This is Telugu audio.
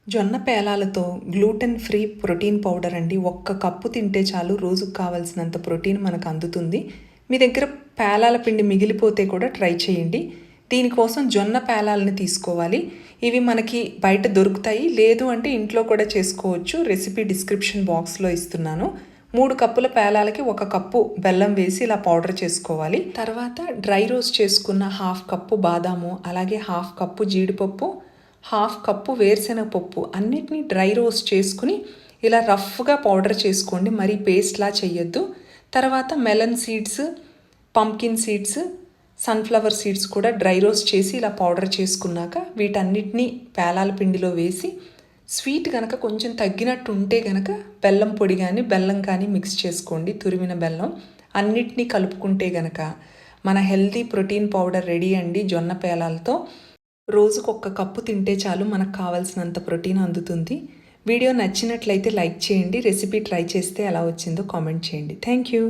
జొన్న పేలాలతో గ్లూటెన్ ఫ్రీ ప్రోటీన్ పౌడర్ అండి. ఒక్క కప్పు తింటే చాలు రోజుకు కావాల్సినంత ప్రోటీన్ మనకు అందుతుంది. మీ దగ్గర పేలాల పిండి మిగిలిపోతే కూడా ట్రై చేయండి. దీనికోసం జొన్న పేలాలని తీసుకోవాలి. ఇవి మనకి బయట దొరుకుతాయి, లేదు అంటే ఇంట్లో కూడా చేసుకోవచ్చు. రెసిపీ డిస్క్రిప్షన్ బాక్స్లో ఇస్తున్నాను. 3 కప్పుల పేలాలకి 1 కప్పు బెల్లం వేసి ఇలా పౌడర్ చేసుకోవాలి. తర్వాత డ్రై రోస్ట్ చేసుకున్న 1/2 కప్పు బాదాము, అలాగే 1/2 కప్పు జీడిపప్పు, 1/2 కప్పు వేరుశెనగపప్పు అన్నిటినీ డ్రై రోస్ట్ చేసుకుని ఇలా రఫ్గా పౌడర్ చేసుకోండి. మరీ పేస్ట్లా చేయొద్దు. తర్వాత melon seeds, pumpkin seeds, sunflower seeds కూడా డ్రై రోస్ట్ చేసి ఇలా పౌడర్ చేసుకున్నాక వీటన్నిటినీ పేలాల పిండిలో వేసి స్వీట్ కనుక కొంచెం తగ్గినట్టు ఉంటే కనుక బెల్లం పొడి కానీ బెల్లం కానీ మిక్స్ చేసుకోండి. తురిమిన బెల్లం అన్నిటినీ కలుపుకుంటే కనుక మన హెల్తీ ప్రోటీన్ పౌడర్ రెడీ అండి. జొన్న పేలాలతో రోజుకు 1 కప్పు తింటే చాలు మనకు కావాల్సినంత ప్రోటీన్ అందుతుంది. వీడియో నచ్చినట్లయితే లైక్ చేయండి. రెసిపీ ట్రై చేస్తే ఎలా వచ్చిందో కామెంట్ చేయండి. Thank you.